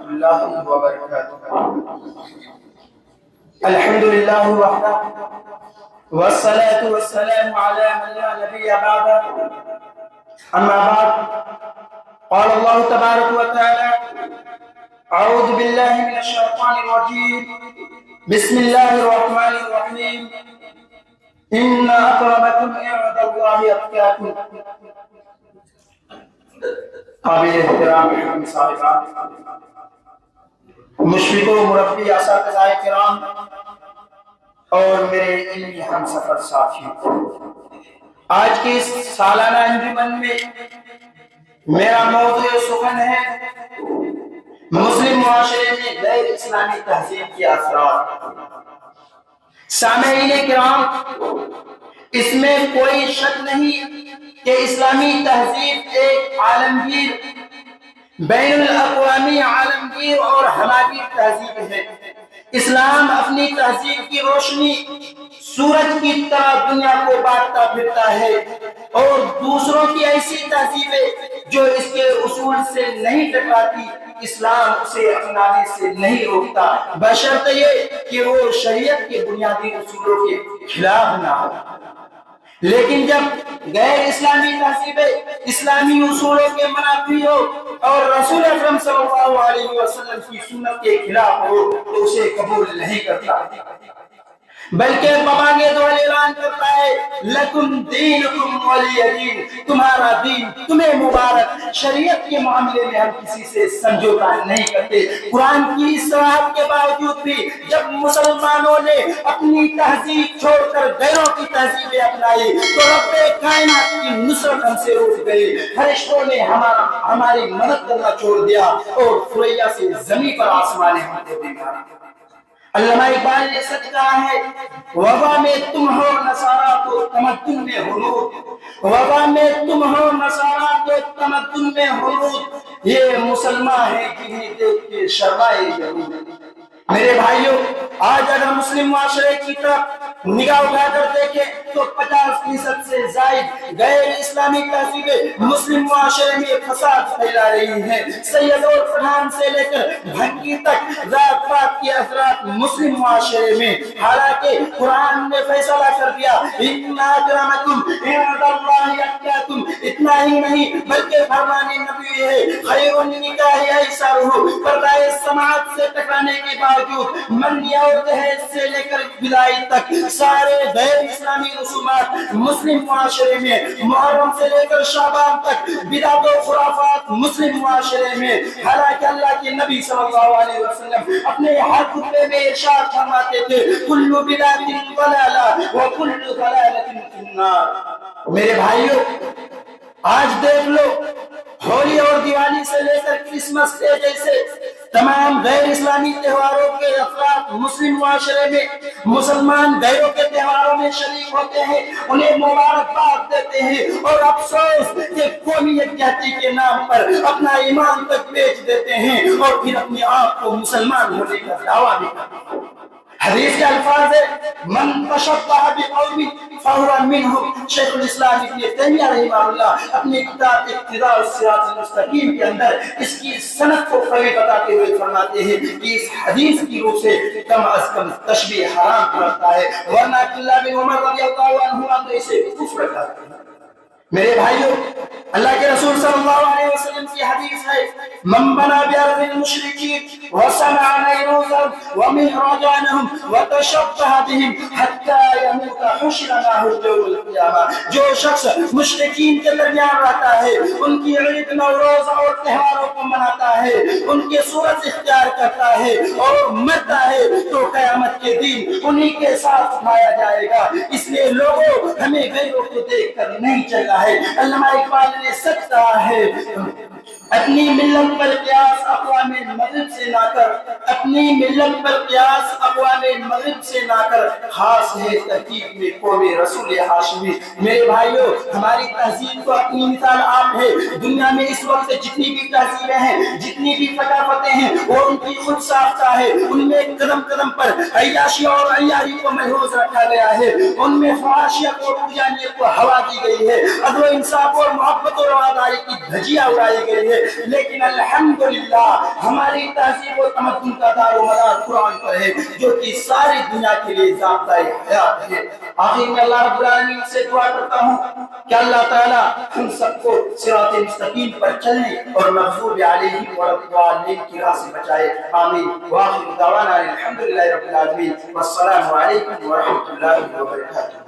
الله وبركاته. الحمد لله وحده والصلاة والسلام على من لا نبي بعده. أما بعد، قال الله تبارك وتعالى: أعوذ بالله من الشيطان الرجيم، بسم الله الرحمن الرحيم، إن أكرمكم عند الله أتقاكم. قابل احترام صاحبان، مشفق و مربی اساتذہ کرام اور میرے علمی ہم سفر ساتھیوں، آج کی اس سالانہ انجمن میں میرا موضوع سخن ہے مسلم معاشرے میں غیر اسلامی تہذیب کے اثرات۔ سامعین کرام، اس میں کوئی شک نہیں کہ اسلامی تہذیب ایک عالمگیر، بین الاقوامی عالمگیر اور ہماری تہذیب ہے۔ اسلام اپنی تہذیب کی روشنی سورج کی طرح دنیا کو بانٹتا پھرتا ہے، اور دوسروں کی ایسی تہذیبیں جو اس کے اصول سے نہیں ٹکراتی، اسلام اسے اپنانے سے نہیں روکتا، بشرط یہ کہ وہ شریعت کے بنیادی اصولوں کے خلاف نہ ہو۔ لیکن جب غیر اسلامی تہذیبیں اسلامی اصولوں کے منافی ہو اور رسول اکرم صلی اللہ علیہ وسلم کی سنت کے خلاف ہو تو اسے قبول نہیں کرتا، بلکہ مانگے دو اعلان کرتا ہے: لکم دینکم ولی دین، تمہارا دین تمہیں مبارک۔ شریعت کے معاملے میں ہم کسی سے سمجھوتا نہیں کرتے۔ قرآن کی اس صراحت کے باوجود بھی جب مسلمانوں نے اپنی تہذیب چھوڑ کر غیروں کی تہذیبیں اپنائی تو رب کائنات کی نصرت ہم سے روک گئی۔ فرشتوں نے ہماری مدد کرنا چھوڑ دیا اور ثریا سے زمین پر آسمانیں ہمیں دے ماری۔ علامہ اقبال نے سچ کہا ہے: وبا میں تم ہو نصارا تو تمدن میں حنود، وبا میں تم ہو نصارا تو تمدن میں حنود، یہ مسلمان ہیں جنہیں دیکھ کے شرمائے یہود۔ میرے بھائیوں، آج اگر مسلم معاشرے کی طرف نگاہ اٹھا کر دیکھیں تو 50% سے زائد غیر اسلامی تہذیبیں مسلم معاشرے میں فساد پھیلا رہی ہیں۔ سید اور پٹھان سے لے کر بھنگی تک ذات پات کے اثرات مسلم معاشرے میں، حالانکہ قرآن نے فیصلہ کر دیا: ان اکرمکم عند اللہ اتقاکم۔ اتنا ہی نہیں بلکہ فرمان نبی ہے: خیر النکاح ایسرہ۔ پردہ سماعت سے ٹکرانے کے باوجود منگیا اور دہیج سے لے کر بدائی تک سارے غیر اسلامی رسومات مسلم معاشرے میں، محرم سے لے کر شعبان تک بدعت و خرافات مسلم معاشرے میں۔ حالانکہ اللہ کے نبی صلی اللہ علیہ وسلم اپنے ہر خطبے میں ارشاد فرماتے تھے: کل بدعت ضلالہ وکل ضلالۃ فی النار۔ میرے بھائیوں، آج دیکھ لو، ہولی اور دیوالی سے لے کر کرسمس کے جیسے تمام غیر اسلامی تہواروں کے افراد مسلم معاشرے میں، مسلمان غیروں کے تہواروں میں شریک ہوتے ہیں، انہیں مبارکباد دیتے ہیں، اور افسوس کہ قومی یکجہتی کے نام پر اپنا ایمان تک بیچ دیتے ہیں اور پھر اپنے آپ کو مسلمان ہونے کا دعویٰ بھی کرتے ہیں۔ حدیث کے الفاظ ہے: من تشبہ بقوم فہو منہم۔ شیخ الاسلام ابن تیمیہ رحمہ اللہ اپنی کتاب اقتداء الصراط المستقیم کے اندر اس کی سند کو قوی بتاتے ہوئے فرماتے ہیں کہ اس حدیث کی روح سے کم از کم تشبیہ حرام کرتا ہے، ورنہ عبداللہ بن عمر رضی اللہ عنہما تو اسے کفر کہتے ہیں۔ میرے بھائیوں، اللہ کے رسول صلی اللہ علیہ وسلم کی حدیث ہے: من بنا بأرض المشرکین وصنع نیروزهم ومهرجانهم وتشبه بهم حتى يموت حشر معه يوم القیامہ۔ جو شخص مشرکین کے درمیان رہتا ہے، ان کی عید نوروز اور تہواروں کو مناتا ہے، ان کے صورت اختیار کرتا ہے اور مرتا ہے تو قیامت کے دن انہی کے ساتھ اٹھایا جائے گا۔ اس لیے لوگوں، ہمیں غیروں کو دیکھ کر نہیں چلنا ہے۔ علامہ اقبال نے سچ کہا ہے: اپنی ملت پر قیاس اقوام مغرب سے نہ کر، اپنی ملت پر قیاس اقوام مغرب سے نہ کر، خاص ہے ترکیب میں قوم رسول ہاشمی۔ میرے بھائیوں، ہماری تہذیب کو اپنی مثال آپ ہے۔ دنیا میں اس وقت جتنی بھی تہذیبیں ہیں، جتنی بھی ثقافتیں ہیں، وہ ان کی خود ساختہ ہے۔ ان میں قدم قدم پر عیاشی اور عیاری کو محفوظ رکھا گیا ہے، ان میں فحاشیت اور پجانیت کو ہوا دی گئی ہے، عدل و انصاف اور محبت و رواداری کی دھجیاں اڑائی گئی ہے۔ لیکن الحمدللہ ہمارے ہماری تہذیب و تمدن کا دار و مدار قرآن پر ہے جو کہ ساری دنیا کے لیے ضابطۂ حیات ہے۔ آخر میں اللہ رب العالمین سے دعا کرتا ہوں کہ اللہ تعالیٰ ہم سب کو صراط مستقیم پر چلنے اور مغضوب علیہم والضالین کی راہ سے بچائے، آمین۔ وآخر دعوانا الحمدللہ رب العالمین، والسلام علیکم ورحمۃ اللہ وبرکاتہ۔